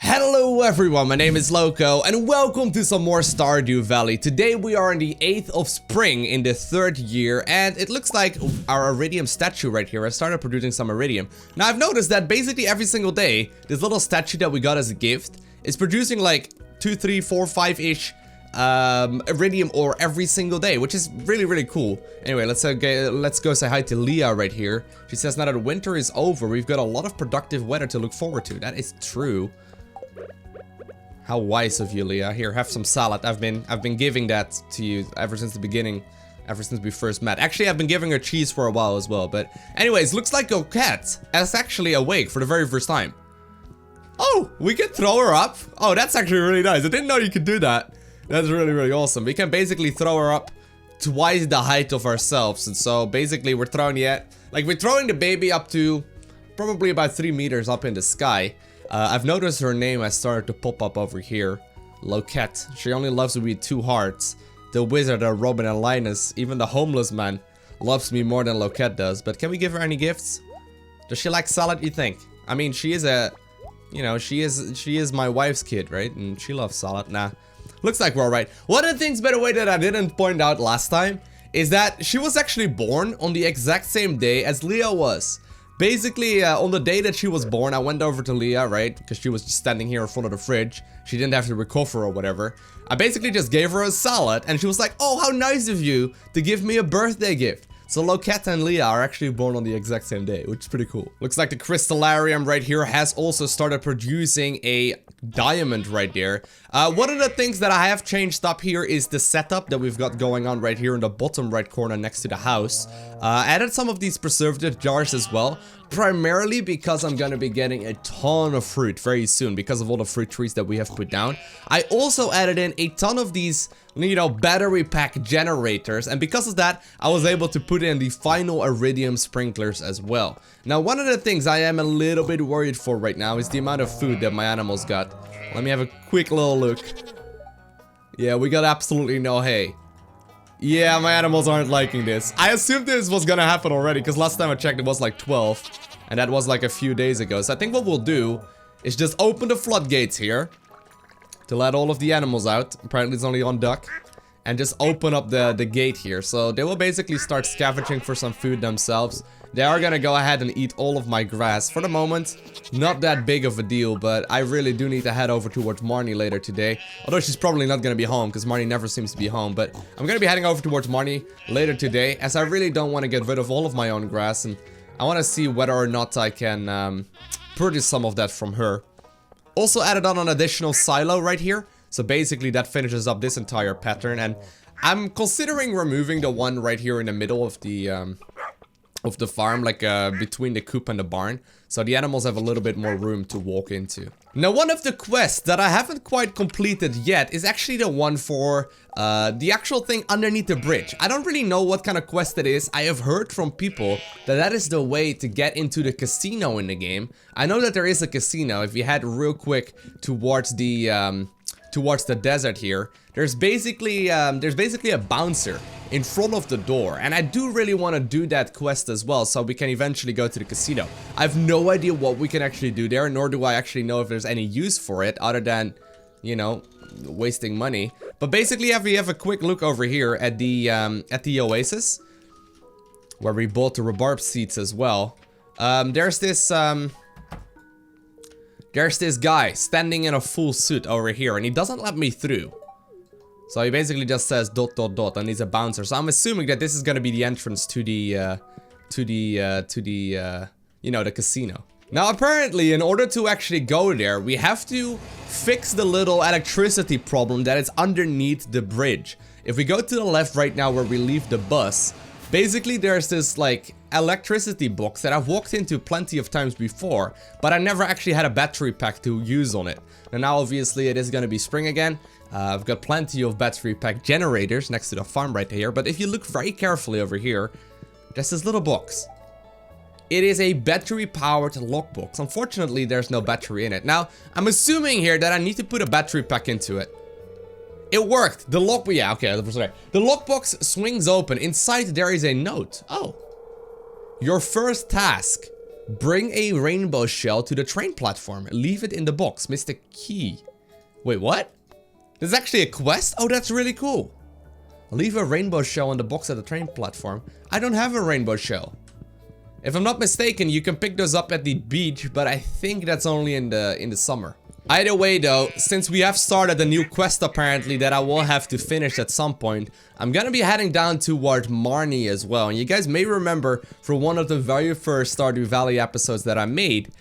Hello everyone, my name is Lowko and welcome to some more Stardew Valley. Today we are in the 8th of spring in the 3rd year and it looks like our iridium statue right here has started producing some iridium. Now I've noticed that basically every single day, this little statue that we got as a gift is producing like 2, 3, 4, 5-ish iridium ore every single day, which is really cool. Anyway, let's go say hi to Leah right here. She says now that winter is over, we've got a lot of productive weather to look forward to. That is true. How wise of you, Leah. Here, have some salad. I've been giving that to you ever since the beginning, ever since we first met. Actually, I've been giving her cheese for a while as well. But anyways, looks like your cat is actually awake for the very first time. Oh, we can throw her up. Oh, that's actually really nice. I didn't know you could do that. That's really awesome. We can basically throw her up twice the height of ourselves. And so basically we're throwing the baby up to probably about 3 meters up in the sky. I've noticed her name has started to pop up over here. Loquette. She only loves me with 2 hearts. The wizard are Robin and Linus. Even the homeless man loves me more than Loquette does. But can we give her any gifts? Does she like salad, you think? I mean, she is a... You know, she is my wife's kid, right? And she loves salad. Nah. Looks like we're alright. One of the things, by the way, that I didn't point out last time is that she was actually born on the exact same day as Leah was. Basically, on the day that she was born, I went over to Leah, right? Because she was just standing here in front of the fridge. She didn't have to recover or whatever. I basically just gave her a salad, and she was like, oh, how nice of you to give me a birthday gift. So Loquette and Leah are actually born on the exact same day, which is pretty cool. Looks like the crystallarium right here has also started producing a diamond right there. One of the things that I have changed up here is the setup that we've got going on right here in the bottom right corner next to the house. Added some of these preservative jars as well, primarily because I'm gonna be getting a ton of fruit very soon because of all the fruit trees that we have put down. I also added in a ton of these, you know, battery pack generators, and because of that, I was able to put in the final iridium sprinklers as well. Now, one of the things I am a little bit worried for right now is the amount of food that my animals got. Let me have a quick little look. Yeah, we got absolutely no hay. Yeah, my animals aren't liking this. I assumed this was gonna happen already, because last time I checked it was like 12. And that was like a few days ago. So I think what we'll do is just open the floodgates here to let all of the animals out. Apparently it's only on duck. And just open up the gate here. So they will basically start scavenging for some food themselves. They are gonna go ahead and eat all of my grass. For the moment, not that big of a deal, but I really do need to head over towards Marnie later today. Although she's probably not gonna be home, because Marnie never seems to be home. But I'm gonna be heading over towards Marnie later today, as I really don't want to get rid of all of my own grass. And I want to see whether or not I can purchase some of that from her. Also added on an additional silo right here. So basically that finishes up this entire pattern. And I'm considering removing the one right here in the middle of the farm, like between the coop and the barn, so the animals have a little bit more room to walk into. Now, one of the quests that I haven't quite completed yet is actually the one for the actual thing underneath the bridge. I don't really know what kind of quest it is. I have heard from people that that is the way to get into the casino in the game. I know that there is a casino. If you head real quick towards the desert here, there's basically a bouncer in front of the door, and I do really want to do that quest as well, so we can eventually go to the casino. I have no idea what we can actually do there, nor do I actually know if there's any use for it other than, you know, wasting money. But basically, if we have a quick look over here at the oasis, where we bought the rhubarb seeds as well, there's this guy standing in a full suit over here, and he doesn't let me through. So he basically just says ... and he's a bouncer. So I'm assuming that this is gonna be the entrance to the you know, the casino. Now apparently, in order to actually go there, we have to fix the little electricity problem that is underneath the bridge. If we go to the left right now where we leave the bus, basically there's this like electricity box that I've walked into plenty of times before, but I never actually had a battery pack to use on it. And now obviously it is gonna be spring again. I've got plenty of battery pack generators next to the farm right here, but if you look very carefully over here, there's this little box. It is a battery powered lockbox. Unfortunately, there's no battery in it. Now, I'm assuming here that I need to put a battery pack into it. It worked. The lock, yeah, okay, sorry. The lockbox swings open. Inside there is a note. Oh. Your first task. Bring a rainbow shell to the train platform. Leave it in the box. Miss the key. Wait, what? There's actually a quest? Oh, that's really cool. Leave a rainbow shell in the box at the train platform. I don't have a rainbow shell. If I'm not mistaken, you can pick those up at the beach, but I think that's only in the summer. Either way though, since we have started a new quest apparently that I will have to finish at some point, I'm gonna be heading down toward Marnie as well. And you guys may remember from one of the very first Stardew Valley episodes that I made,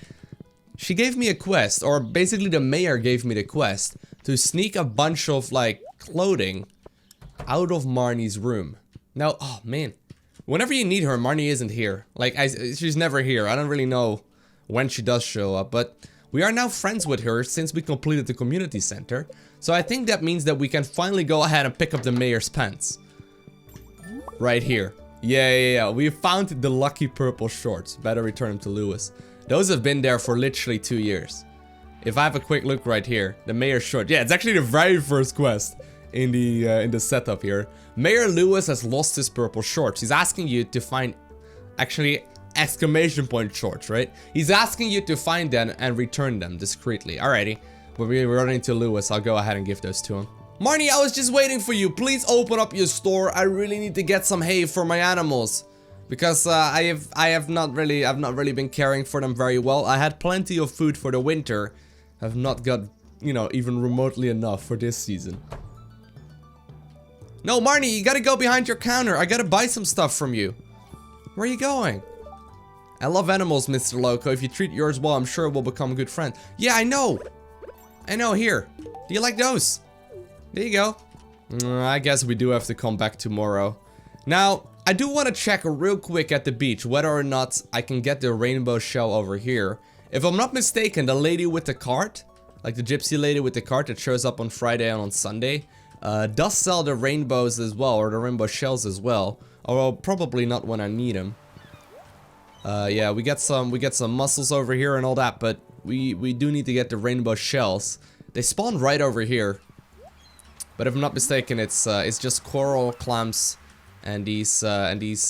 she gave me a quest, or basically the mayor gave me the quest, to sneak a bunch of like clothing out of Marnie's room. Now, oh man, whenever you need her, Marnie isn't here. Like, she's never here. I don't really know when she does show up, but we are now friends with her since we completed the community center. So I think that means that we can finally go ahead and pick up the mayor's pants. Right here. Yeah. We found the lucky purple shorts. Better return them to Lewis. Those have been there for literally 2 years. If I have a quick look right here, the mayor's short. Yeah, it's actually the very first quest in the setup here. Mayor Lewis has lost his purple shorts. He's asking you to find, actually, exclamation point shorts, right? He's asking you to find them and return them discreetly. Alrighty, when we run into Lewis, I'll go ahead and give those to him. Marnie, I was just waiting for you. Please open up your store. I really need to get some hay for my animals, because I've not really been caring for them very well. I had plenty of food for the winter. I've not got, you know, even remotely enough for this season. No, Marnie, you gotta go behind your counter. I gotta buy some stuff from you. Where are you going? I love animals, Mr. Lowko. If you treat yours well, I'm sure we'll become good friends. Yeah, I know. Here. Do you like those? There you go. I guess we do have to come back tomorrow. Now, I do want to check real quick at the beach whether or not I can get the rainbow shell over here. If I'm not mistaken, the lady with the cart, like the gypsy lady with the cart that shows up on Friday and on Sunday, does sell the rainbows as well, or the rainbow shells as well. Although probably not when I need them. Yeah, we get some mussels over here and all that, but we do need to get the rainbow shells. They spawn right over here. But if I'm not mistaken, it's just coral, clams, and these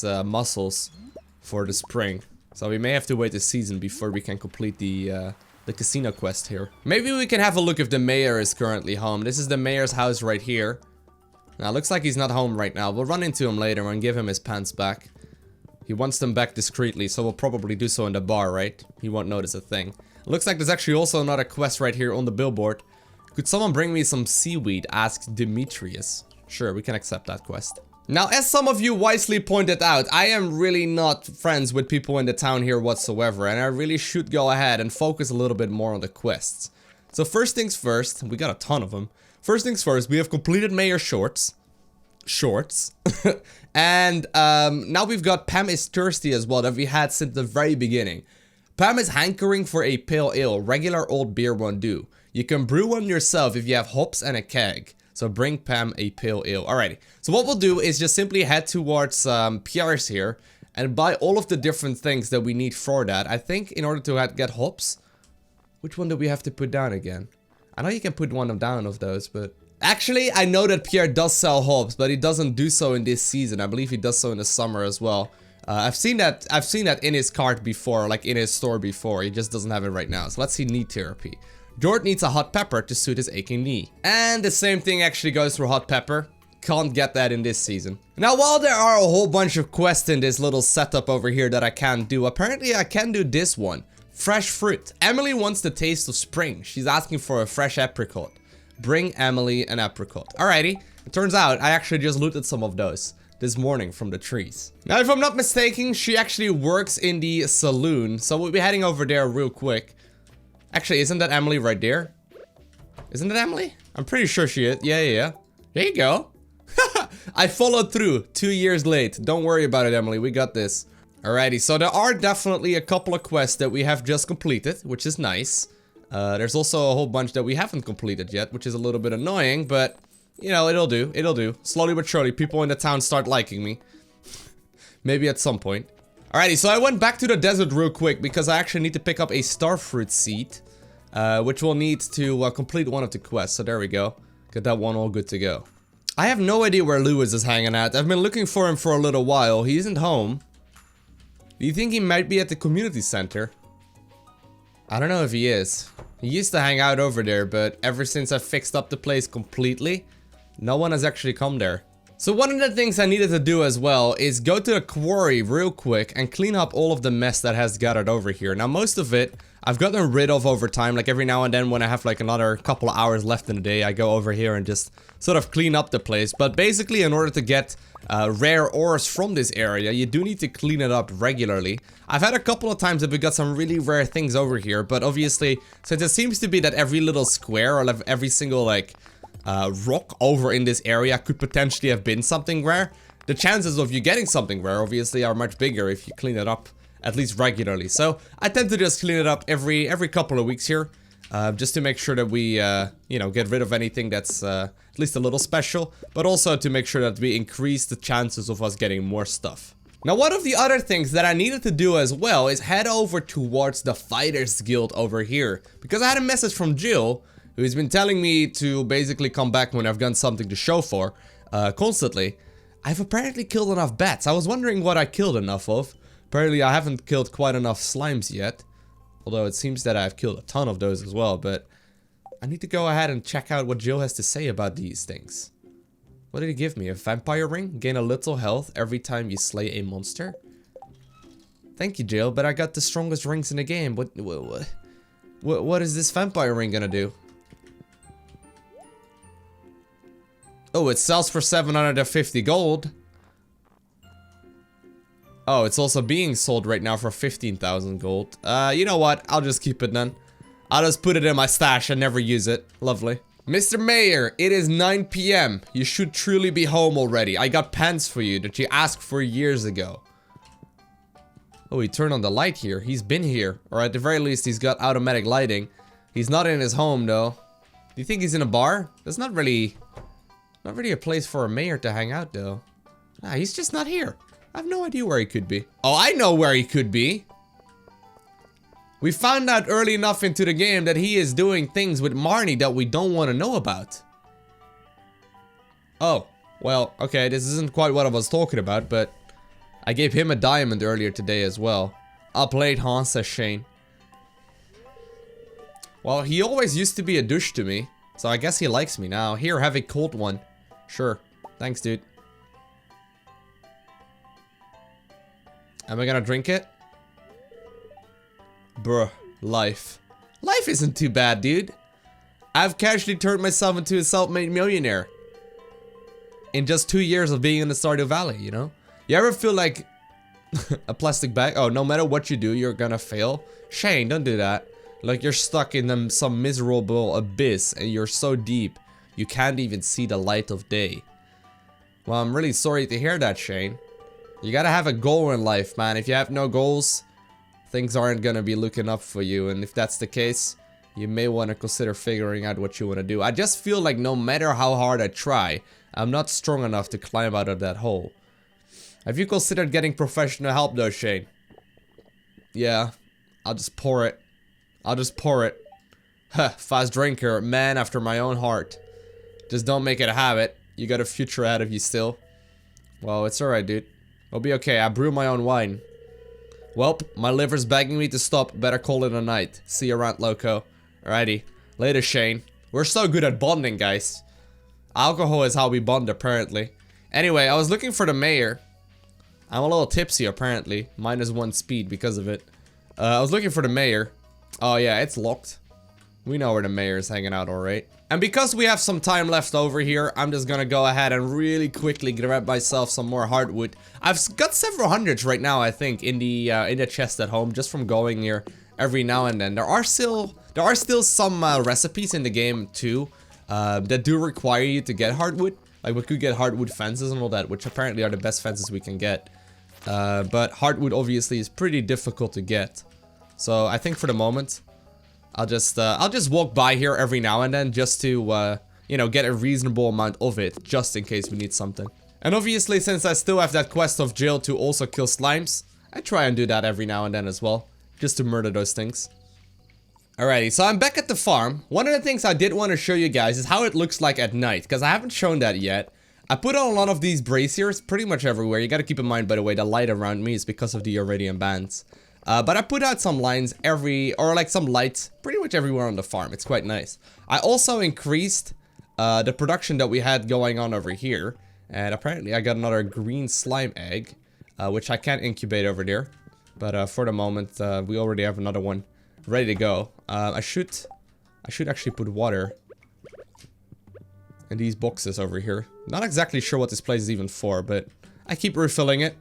mussels for the spring. So we may have to wait a season before we can complete the casino quest here. Maybe we can have a look if the mayor is currently home. This is the mayor's house right here. Now, looks like he's not home right now. We'll run into him later and give him his pants back. He wants them back discreetly, so we'll probably do so in the bar, right? He won't notice a thing. Looks like there's actually also another quest right here on the billboard. Could someone bring me some seaweed? Asked Demetrius. Sure, we can accept that quest. Now, as some of you wisely pointed out, I am really not friends with people in the town here whatsoever, and I really should go ahead and focus a little bit more on the quests. So first things first, we got a ton of them. First things first, we have completed Mayor Shorts. And now we've got Pam is thirsty as well, that we had since the very beginning. Pam is hankering for a pale ale. Regular old beer won't do. You can brew one yourself if you have hops and a keg. So bring Pam a pale ale. Alrighty. So what we'll do is just simply head towards Pierre's here and buy all of the different things that we need for that. I think in order to get hops, which one do we have to put down again? I know you can put one down of those, but actually I know that Pierre does sell hops, but he doesn't do so in this season. I believe he does so in the summer as well. I've seen that in his cart before, like in his store before. He just doesn't have it right now. So let's see knee therapy. George needs a hot pepper to suit his aching knee. And the same thing actually goes for hot pepper. Can't get that in this season. Now, while there are a whole bunch of quests in this little setup over here that I can't do, apparently I can do this one. Fresh fruit. Emily wants the taste of spring. She's asking for a fresh apricot. Bring Emily an apricot. Alrighty. It turns out I actually just looted some of those this morning from the trees. Now, if I'm not mistaken, she actually works in the saloon. So we'll be heading over there real quick. Actually, isn't that Emily right there? Isn't it Emily? I'm pretty sure she is. Yeah. There you go. I followed through 2 years late. Don't worry about it, Emily. We got this. Alrighty, so there are definitely a couple of quests that we have just completed, which is nice. There's also a whole bunch that we haven't completed yet, which is a little bit annoying, but, you know, it'll do. It'll do. Slowly but surely, people in the town start liking me. Maybe at some point. Alrighty, so I went back to the desert real quick because I actually need to pick up a starfruit seed, which we'll need to complete one of the quests. So there we go. Get that one all good to go. I have no idea where Lewis is hanging out. I've been looking for him for a little while. He isn't home. Do you think he might be at the community center? I don't know if he is. He used to hang out over there, but ever since I fixed up the place completely, no one has actually come there. So one of the things I needed to do as well is go to the quarry real quick and clean up all of the mess that has gathered over here. Now most of it I've gotten rid of over time, like every now and then when I have like another couple of hours left in the day, I go over here and just sort of clean up the place. But basically in order to get rare ores from this area, you do need to clean it up regularly. I've had a couple of times that we got some really rare things over here, but obviously since it seems to be that every little square or every single like rock over in this area could potentially have been something rare, the chances of you getting something rare obviously are much bigger if you clean it up at least regularly. So I tend to just clean it up every couple of weeks here, just to make sure that we you know, get rid of anything that's at least a little special, but also to make sure that we increase the chances of us getting more stuff. Now one of the other things that I needed to do as well is head over towards the Fighters Guild over here, because I had a message from Jill who's been telling me to basically come back when I've got something to show for constantly. I've apparently killed enough bats. I was wondering what I killed enough of. Apparently I haven't killed quite enough slimes yet, although it seems that I've killed a ton of those as well, but I need to go ahead and check out what Jill has to say about these things. What did he give me? A vampire ring? Gain a little health every time you slay a monster? Thank you, Jill, but I got the strongest rings in the game. What is this vampire ring gonna do? Oh, it sells for 750 gold. Oh, it's also being sold right now for 15,000 gold. You know what? I'll just keep it then. I'll just put it in my stash and never use it. Lovely. Mr. Mayor, it is 9 PM. You should truly be home already. I got pants for you that you asked for years ago. Oh, he turned on the light here. He's been here. Or at the very least, he's got automatic lighting. He's not in his home, though. Do you think he's in a bar? That's not really a place for a mayor to hang out, though. Nah, he's just not here. I have no idea where he could be. Oh, I know where he could be. We found out early enough into the game that he is doing things with Marnie that we don't want to know about. Oh, well, okay, this isn't quite what I was talking about, but I gave him a diamond earlier today as well. Up late, huh, says Shane. Well, he always used to be a douche to me, so I guess he likes me now. Here, have a cold one. Sure. Thanks, dude. Am I gonna drink it? Bruh, life. Life isn't too bad, dude. I've casually turned myself into a self-made millionaire. In just 2 years of being in the Stardew Valley, you know? You ever feel like a plastic bag? Oh, no matter what you do, you're gonna fail? Shane, don't do that. Like you're stuck in some miserable abyss and you're so deep, you can't even see the light of day. Well, I'm really sorry to hear that, Shane. You gotta have a goal in life, man. If you have no goals, things aren't gonna be looking up for you. And if that's the case, you may want to consider figuring out what you want to do. I just feel like no matter how hard I try, I'm not strong enough to climb out of that hole. Have you considered getting professional help though, Shane? Yeah, I'll just pour it. I'll just pour it. Huh, fast drinker, man after my own heart. Just don't make it a habit. You got a future ahead of you still. Well, it's alright, dude. I'll be okay. I brew my own wine. Welp, my liver's begging me to stop. Better call it a night. See you around, Loco. Alrighty. Later, Shane. We're so good at bonding, guys. Alcohol is how we bond, apparently. Anyway, I was looking for the mayor. I'm a little tipsy, apparently. -1 speed because of it. I was looking for the mayor. Oh, yeah, it's locked. We know where the mayor is hanging out, alright. And because we have some time left over here, I'm just gonna go ahead and really quickly grab myself some more hardwood. I've got several hundreds right now, I think, in the chest at home, just from going here every now and then. There are still some recipes in the game too that do require you to get hardwood. Like we could get hardwood fences and all that, which apparently are the best fences we can get. But hardwood obviously is pretty difficult to get. So I think for the moment, I'll just walk by here every now and then just to, you know, get a reasonable amount of it, just in case we need something. And obviously, since I still have that quest of Jill to also kill slimes, I try and do that every now and then as well, just to murder those things. Alrighty, so I'm back at the farm. One of the things I did want to show you guys is how it looks like at night, because I haven't shown that yet. I put on a lot of these braziers pretty much everywhere. You gotta keep in mind, by the way, the light around me is because of the iridium bands. But I put out some lines some lights pretty much everywhere on the farm. It's quite nice. I also increased the production that we had going on over here. And apparently I got another green slime egg, which I can't incubate over there. But for the moment, we already have another one ready to go. I should actually put water in these boxes over here. Not exactly sure what this place is even for, but I keep refilling it.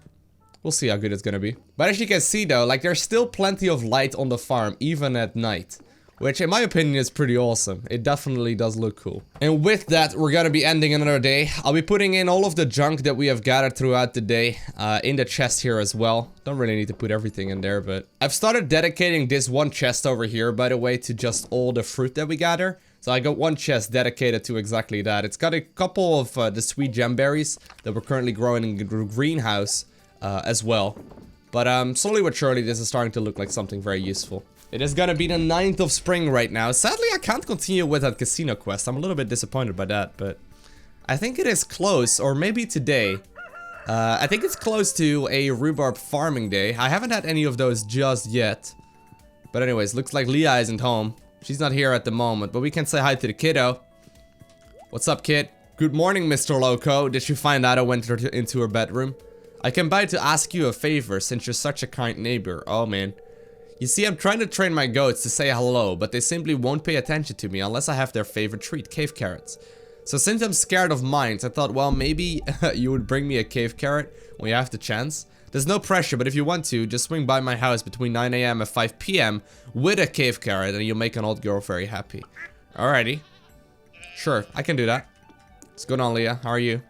We'll see how good it's gonna be. But as you can see though, like there's still plenty of light on the farm, even at night. Which in my opinion is pretty awesome. It definitely does look cool. And with that, we're gonna be ending another day. I'll be putting in all of the junk that we have gathered throughout the day in the chest here as well. Don't really need to put everything in there, but I've started dedicating this one chest over here, by the way, to just all the fruit that we gather. So I got one chest dedicated to exactly that. It's got a couple of the sweet gemberries that we're currently growing in the greenhouse as well. But slowly but surely, this is starting to look like something very useful. It is gonna be the 9th of spring right now. Sadly, I can't continue with that casino quest. I'm a little bit disappointed by that, but I think it is close, or maybe today. I think it's close to a rhubarb farming day. I haven't had any of those just yet. But anyways, looks like Leah isn't home. She's not here at the moment, but we can say hi to the kiddo. What's up, kid? Good morning, Mr. Loco. Did you find out I went into her bedroom? I came by to ask you a favor since you're such a kind neighbor. Oh, man. You see, I'm trying to train my goats to say hello, but they simply won't pay attention to me unless I have their favorite treat, cave carrots. So since I'm scared of mines, I thought, well, maybe you would bring me a cave carrot when you have the chance. There's no pressure, but if you want to, just swing by my house between 9 AM and 5 PM with a cave carrot and you'll make an old girl very happy. Alrighty. Sure, I can do that. What's going on, Leah? How are you?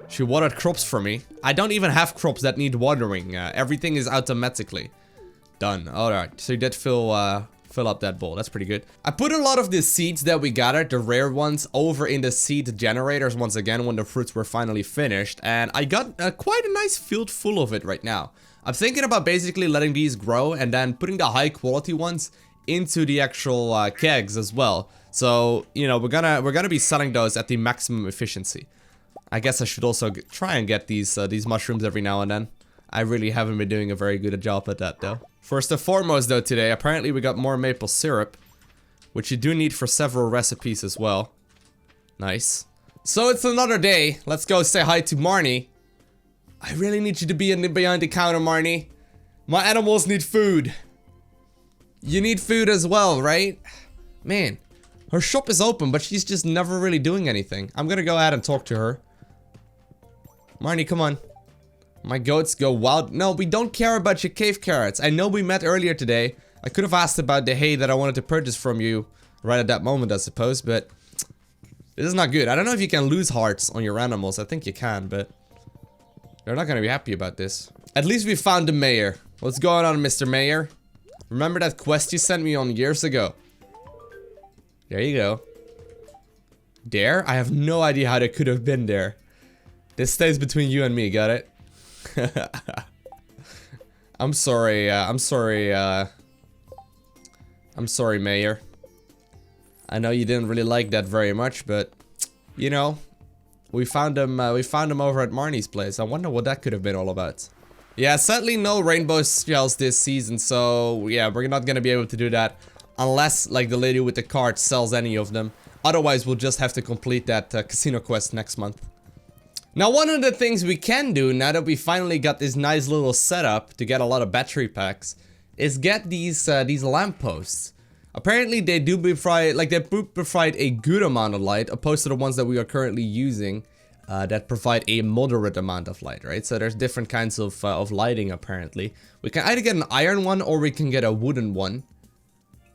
She watered crops for me. I don't even have crops that need watering. Everything is automatically done. Alright, so you did fill up that bowl. That's pretty good. I put a lot of the seeds that we gathered, the rare ones, over in the seed generators once again when the fruits were finally finished. And I got quite a nice field full of it right now. I'm thinking about basically letting these grow and then putting the high quality ones into the actual kegs as well. So, you know, we're gonna be selling those at the maximum efficiency. I guess I should also try and get these mushrooms every now and then. I really haven't been doing a very good job at that though. First and foremost though today, apparently we got more maple syrup, which you do need for several recipes as well. Nice. So it's another day. Let's go say hi to Marnie. I really need you to be behind the counter, Marnie. My animals need food. You need food as well, right? Man, her shop is open, but she's just never really doing anything. I'm gonna go ahead and talk to her. Marnie, come on. My goats go wild. No, we don't care about your cave carrots. I know we met earlier today. I could have asked about the hay that I wanted to purchase from you right at that moment, I suppose, but this is not good. I don't know if you can lose hearts on your animals. I think you can, but they're not gonna be happy about this. At least we found the mayor. What's going on, Mr. Mayor? Remember that quest you sent me on years ago? There you go. There? I have no idea how they could have been there. This stays between you and me, got it? I'm sorry, Mayor. I know you didn't really like that very much, but you know, we found him over at Marnie's place. I wonder what that could have been all about. Yeah, sadly no rainbow shells this season, so yeah, we're not gonna be able to do that unless like the lady with the cart sells any of them. Otherwise, we'll just have to complete that casino quest next month. Now, one of the things we can do, now that we finally got this nice little setup to get a lot of battery packs, is get these lampposts. Apparently, they do provide a good amount of light, opposed to the ones that we are currently using, that provide a moderate amount of light, right? So there's different kinds of lighting, apparently. We can either get an iron one, or we can get a wooden one.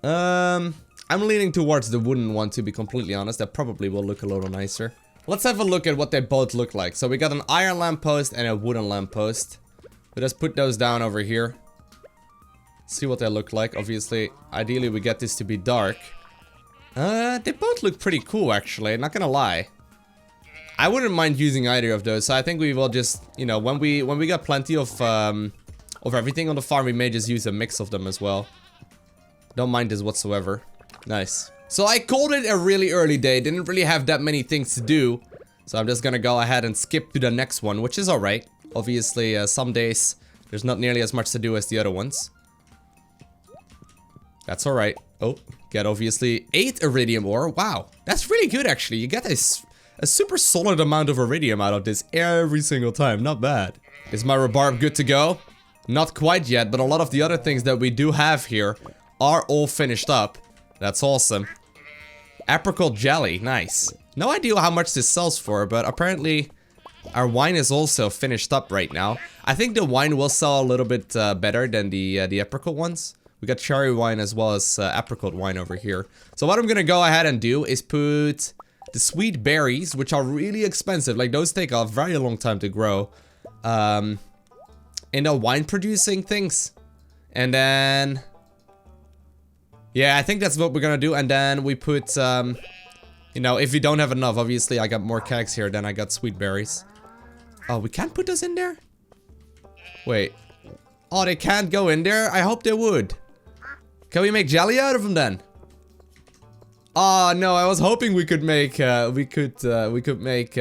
I'm leaning towards the wooden one, to be completely honest. That probably will look a little nicer. Let's have a look at what they both look like. So we got an iron lamppost and a wooden lamppost. Let us put those down over here. See what they look like. Obviously, ideally we get this to be dark. They both look pretty cool actually, not gonna lie. I wouldn't mind using either of those, so I think we will just, you know, when we got plenty of everything on the farm, we may just use a mix of them as well. Don't mind this whatsoever. Nice. So I called it a really early day, didn't really have that many things to do. So I'm just gonna go ahead and skip to the next one, which is alright. Obviously, some days there's not nearly as much to do as the other ones. That's alright. Oh, get obviously 8 iridium ore. Wow, that's really good actually. You get a super solid amount of iridium out of this every single time. Not bad. Is my rhubarb good to go? Not quite yet, but a lot of the other things that we do have here are all finished up. That's awesome. Apricot jelly, nice. No idea how much this sells for, but apparently our wine is also finished up right now. I think the wine will sell a little bit better than the apricot ones. We got cherry wine as well as apricot wine over here. So what I'm gonna go ahead and do is put the sweet berries, which are really expensive. Like those take a very long time to grow. In the wine producing things. And then... yeah, I think that's what we're gonna do. And then we put, you know, if we don't have enough, obviously I got more kegs here than I got sweet berries. Oh, we can't put those in there? Wait. Oh, they can't go in there? I hope they would. Can we make jelly out of them then? Oh no, I was hoping we could make, we could make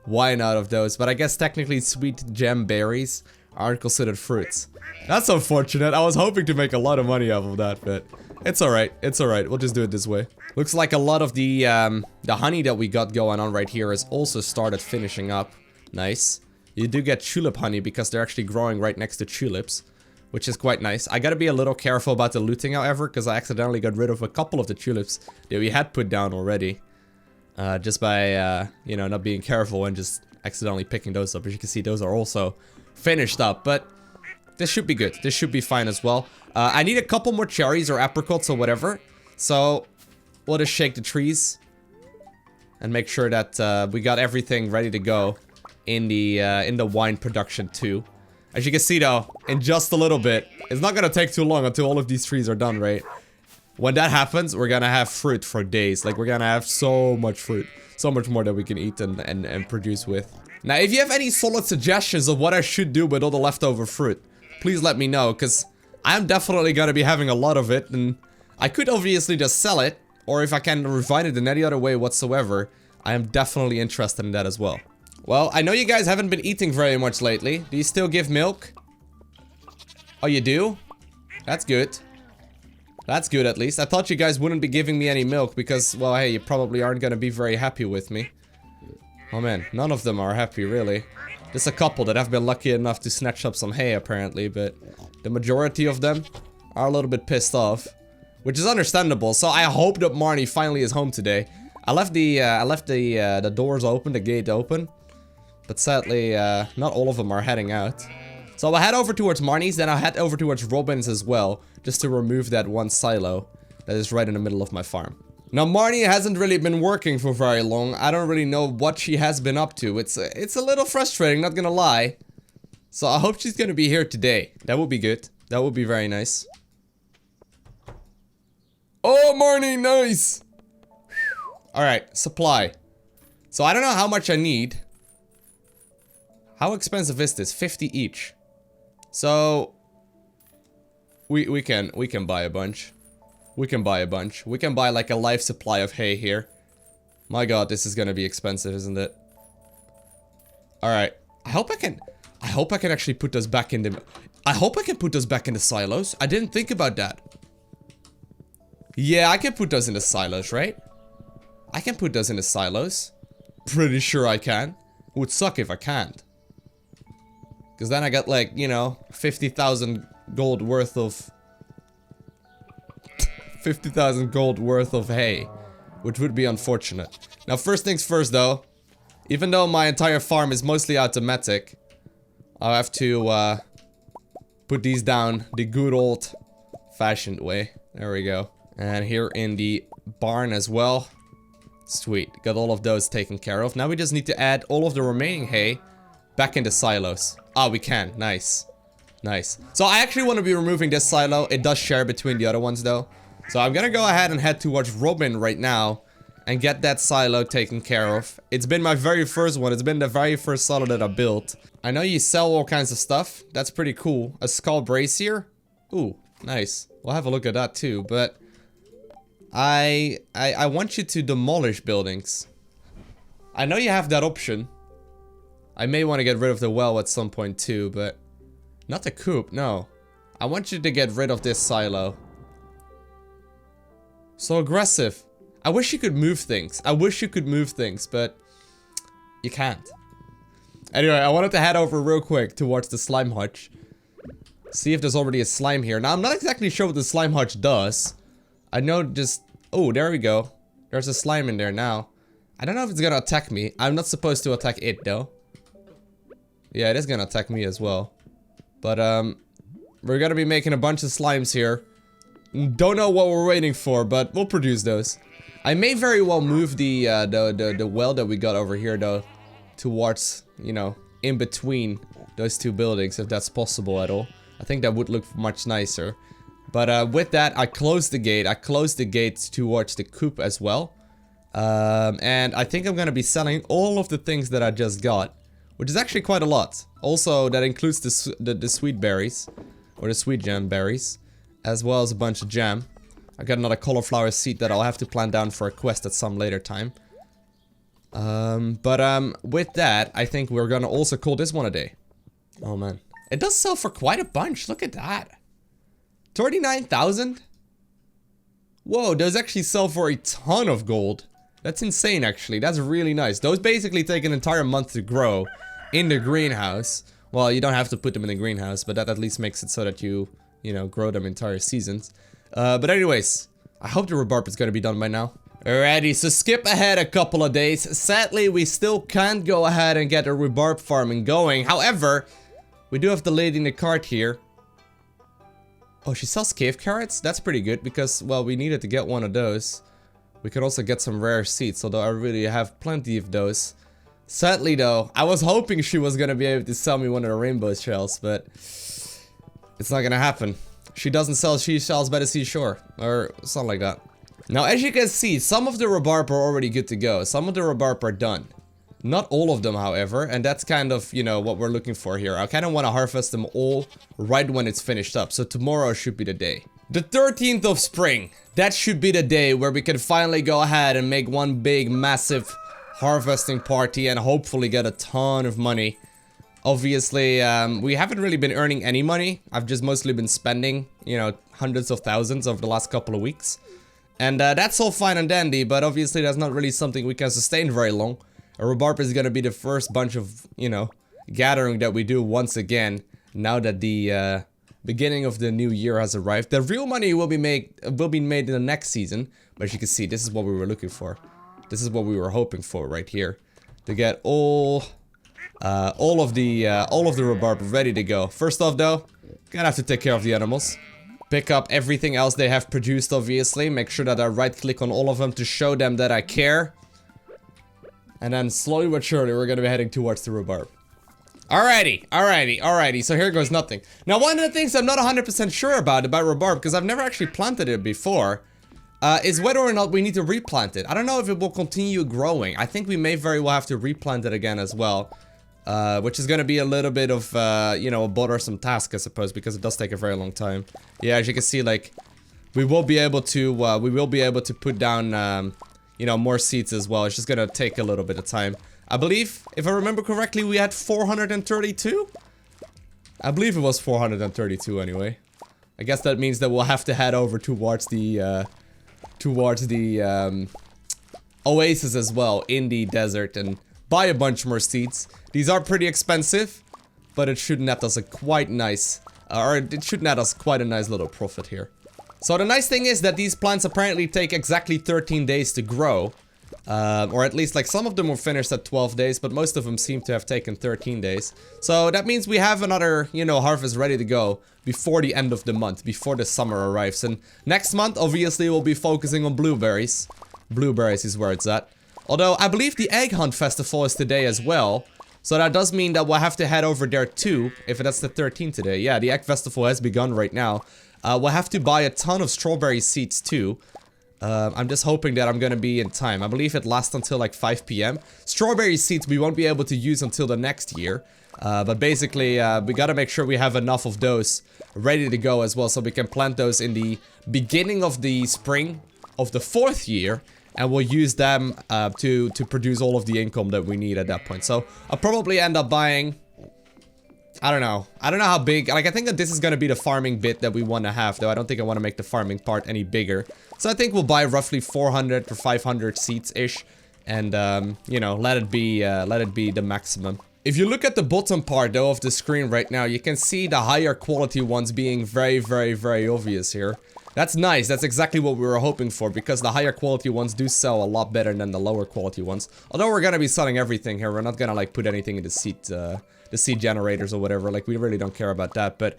wine out of those. But I guess technically sweet gem berries aren't considered fruits. That's unfortunate. I was hoping to make a lot of money off of that, but it's alright. It's alright. We'll just do it this way. Looks like a lot of the honey that we got going on right here has also started finishing up. Nice. You do get tulip honey because they're actually growing right next to tulips, which is quite nice. I gotta be a little careful about the looting, however, because I accidentally got rid of a couple of the tulips that we had put down already. Just by, you know, not being careful and just accidentally picking those up. As you can see, those are also finished up, but this should be good. This should be fine as well. I need a couple more cherries or apricots or whatever. So, we'll just shake the trees and make sure that we got everything ready to go in the wine production too. As you can see though, in just a little bit, it's not gonna take too long until all of these trees are done, right? When that happens, we're gonna have fruit for days. Like, we're gonna have so much fruit. So much more that we can eat and produce with. Now, if you have any solid suggestions of what I should do with all the leftover fruit, please let me know, because I'm definitely gonna be having a lot of it, and I could obviously just sell it, or if I can refine it in any other way whatsoever, I am definitely interested in that as well. Well, I know you guys haven't been eating very much lately. Do you still give milk? Oh, you do? That's good. That's good, at least. I thought you guys wouldn't be giving me any milk because, well, hey, you probably aren't gonna be very happy with me. Oh man, none of them are happy, really. Just a couple that have been lucky enough to snatch up some hay, apparently, but the majority of them are a little bit pissed off, which is understandable. So I hope that Marnie finally is home today. I left the doors open, the gate open, but sadly, not all of them are heading out. So I'll head over towards Marnie's, then I'll head over towards Robin's as well, just to remove that one silo that is right in the middle of my farm. Now, Marnie hasn't really been working for very long. I don't really know what she has been up to. It's a little frustrating, not gonna lie. So I hope she's gonna be here today. That would be good. That would be very nice. Oh, Marnie, nice! Alright, supply. So I don't know how much I need. How expensive is this? 50 each. So we can buy a bunch. We can buy a bunch. We can buy like a life supply of hay here. My god, this is gonna be expensive, isn't it? Alright. I hope I can actually put those back in the... I hope I can put those back in the silos. I didn't think about that. Yeah, I can put those in the silos, right? I can put those in the silos. Pretty sure I can. It would suck if I can't. Because then I got like, you know, 50,000 gold worth of... 50,000 gold worth of hay. Which would be unfortunate. Now, first things first though. Even though my entire farm is mostly automatic, I'll have to put these down the good old fashioned way. There we go. And here in the barn as well. Sweet. Got all of those taken care of. Now we just need to add all of the remaining hay back in the silos. Ah, we can. Nice. Nice. So I actually want to be removing this silo. It does share between the other ones though. So I'm gonna go ahead and head towards Robin right now and get that silo taken care of. It's been my very first one. It's been the very first silo that I built. I know you sell all kinds of stuff. That's pretty cool. A skull brazier. Ooh, nice. We'll have a look at that too, but I want you to demolish buildings. I know you have that option. I may want to get rid of the well at some point too, but not the coop, no. I want you to get rid of this silo. So aggressive. I wish you could move things. I wish you could move things, but you can't. Anyway, I wanted to head over real quick towards the slime hutch. See if there's already a slime here. Now, I'm not exactly sure what the slime hutch does. I know just... Oh, there we go. There's a slime in there now. I don't know if it's gonna attack me. I'm not supposed to attack it, though. Yeah, it is gonna attack me as well. But, we're gonna be making a bunch of slimes here. Don't know what we're waiting for, but we'll produce those. I may very well move the well that we got over here, though, towards, you know, in between those two buildings, if that's possible at all. I think that would look much nicer. But with that, I closed the gate. I closed the gate towards the coop as well. And I think I'm gonna be selling all of the things that I just got, which is actually quite a lot. Also, that includes the sweet berries, or the sweet jam berries, as well as a bunch of jam. I got another cauliflower seed that I'll have to plant down for a quest at some later time. With that, I think we're gonna also call this one a day. Oh man. It does sell for quite a bunch, look at that. 39,000? Whoa, those actually sell for a ton of gold. That's insane actually, that's really nice. Those basically take an entire month to grow in the greenhouse. Well, you don't have to put them in the greenhouse, but that at least makes it so that you know, grow them entire seasons. But anyways, I hope the rhubarb is gonna be done by now. Alrighty, so skip ahead a couple of days. Sadly, we still can't go ahead and get a rhubarb farming going. However, we do have the lady in the cart here. Oh, she sells cave carrots? That's pretty good because, well, we needed to get one of those. We could also get some rare seeds, although I really have plenty of those. Sadly though, I was hoping she was gonna be able to sell me one of the rainbow shells, but it's not gonna happen. She doesn't sell seashells by the seashore, or something like that. Now, as you can see, some of the rhubarb are already good to go. Some of the rhubarb are done. Not all of them, however, and that's kind of, you know, what we're looking for here. I kind of want to harvest them all right when it's finished up, so tomorrow should be the day. The 13th of spring, that should be the day where we can finally go ahead and make one big, massive harvesting party and hopefully get a ton of money. Obviously, we haven't really been earning any money. I've just mostly been spending, you know, hundreds of thousands over the last couple of weeks. And that's all fine and dandy, but obviously that's not really something we can sustain very long. A rhubarb is gonna be the first bunch of, you know, gathering that we do once again, now that the beginning of the new year has arrived. The real money will be made in the next season, but as you can see, this is what we were looking for. This is what we were hoping for right here, to get all of the rhubarb ready to go. First off, though, gonna have to take care of the animals. Pick up everything else they have produced, obviously. Make sure that I right-click on all of them to show them that I care. And then slowly but surely, we're gonna be heading towards the rhubarb. Alrighty, so here goes nothing. Now, one of the things I'm not 100% sure about rhubarb, because I've never actually planted it before, is whether or not we need to replant it. I don't know if it will continue growing. I think we may very well have to replant it again as well. Which is gonna be a little bit of, you know, a bothersome task, I suppose, because it does take a very long time. Yeah, as you can see, like, we will be able to put down, you know, more seeds as well. It's just gonna take a little bit of time. I believe, if I remember correctly, we had 432? I believe it was 432 anyway. I guess that means that we'll have to head over towards the oasis as well, in the desert, and buy a bunch more seeds. These are pretty expensive, but it should net us a quite nice, it should net us quite a nice little profit here. So the nice thing is that these plants apparently take exactly 13 days to grow. Or at least, like, some of them were finished at 12 days, but most of them seem to have taken 13 days. So that means we have another, you know, harvest ready to go before the end of the month, before the summer arrives. And next month, obviously, we'll be focusing on blueberries. Blueberries is where it's at. Although, I believe the Egg Hunt Festival is today as well. So that does mean that we'll have to head over there too, if that's the 13th today. Yeah, the Egg Festival has begun right now. We'll have to buy a ton of strawberry seeds too. I'm just hoping that I'm gonna be in time. I believe it lasts until like 5 PM. Strawberry seeds we won't be able to use until the next year. But basically, we gotta make sure we have enough of those ready to go as well, so we can plant those in the beginning of the spring of the 4th year. and we'll use them to produce all of the income that we need at that point. So I'll probably end up buying, I don't know how big. Like, I think that this is gonna be the farming bit that we want to have, though. I don't think I want to make the farming part any bigger. So I think we'll buy roughly 400 or 500 seeds ish, and you know, let it be the maximum. If you look at the bottom part though of the screen right now, you can see the higher quality ones being very obvious here. That's nice. That's exactly what we were hoping for, because the higher quality ones do sell a lot better than the lower quality ones. Although we're gonna be selling everything here, we're not gonna like put anything in the seed generators or whatever. Like, we really don't care about that. But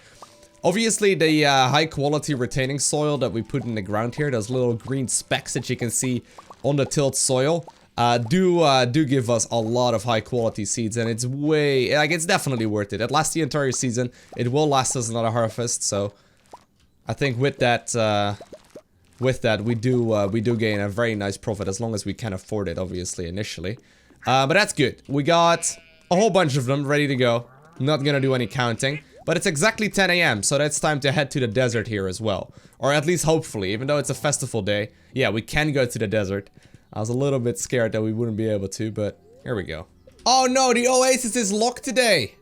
obviously the high quality retaining soil that we put in the ground here, those little green specks that you can see on the tilled soil, do give us a lot of high quality seeds, and it's it's definitely worth it. It lasts the entire season. It will last us another harvest, so I think with that we do gain a very nice profit, as long as we can afford it, obviously, initially. But that's good. We got a whole bunch of them ready to go. Not gonna do any counting, but it's exactly 10 AM, so that's time to head to the desert here as well. Or at least hopefully, even though it's a festival day. Yeah, we can go to the desert. I was a little bit scared that we wouldn't be able to, but here we go. Oh no, the oasis is locked today.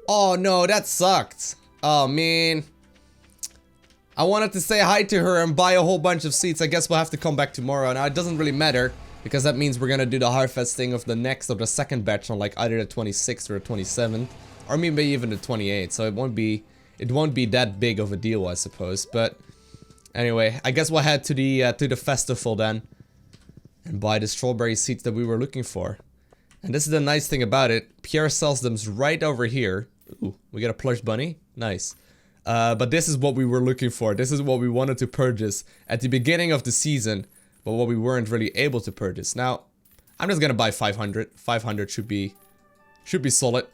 Oh no, that sucked. Oh man. I wanted to say hi to her and buy a whole bunch of seeds. I guess we'll have to come back tomorrow. Now, it doesn't really matter, because that means we're gonna do the harvesting of the second batch on like either the 26th or the 27th, or maybe even the 28th. So it won't be that big of a deal, I suppose. But anyway, I guess we'll head to the festival then, and buy the strawberry seeds that we were looking for. And this is the nice thing about it. Pierre sells them right over here. Ooh, we got a plush bunny. Nice. But this is what we were looking for. This is what we wanted to purchase at the beginning of the season, but what we weren't really able to purchase. Now, I'm just gonna buy 500. 500 should be solid.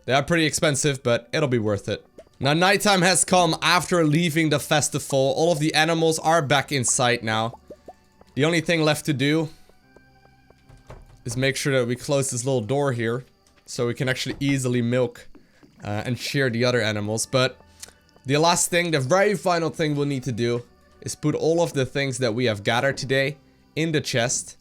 They are pretty expensive, but it'll be worth it. Now, nighttime has come after leaving the festival. All of the animals are back in sight now. The only thing left to do is make sure that we close this little door here, so we can actually easily milk and shear the other animals. But the last thing, the very final thing we'll need to do is put all of the things that we have gathered today in the chest.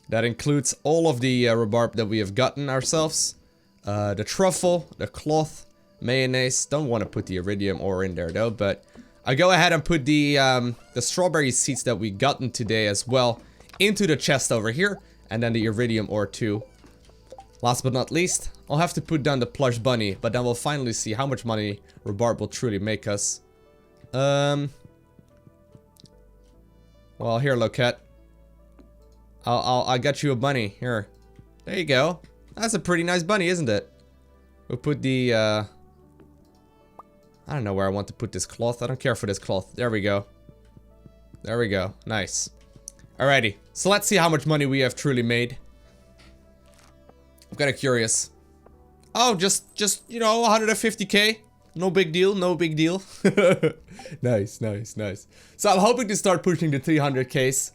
That includes all of the rhubarb that we have gotten ourselves, the truffle, the cloth, mayonnaise. Don't want to put the iridium ore in there though, but I go ahead and put the strawberry seeds that we gotten today as well into the chest over here, and then the iridium ore too. Last but not least, I'll have to put down the plush bunny, but then we'll finally see how much money rhubarb will truly make us. Well, here, Loket. I'll get you a bunny. Here. There you go. That's a pretty nice bunny, isn't it? We'll put the, I don't know where I want to put this cloth. I don't care for this cloth. There we go. There we go. Nice. Alrighty. So let's see how much money we have truly made. I'm kind of curious. Oh, just, you know, 150k. No big deal, no big deal. Nice. So I'm hoping to start pushing the 300ks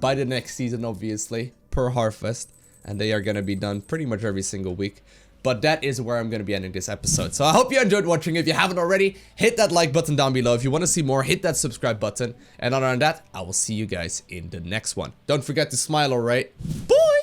by the next season, obviously, per harvest. And they are going to be done pretty much every single week. But that is where I'm going to be ending this episode. So I hope you enjoyed watching. If you haven't already, hit that like button down below. If you want to see more, hit that subscribe button. And other than that, I will see you guys in the next one. Don't forget to smile, alright? Bye!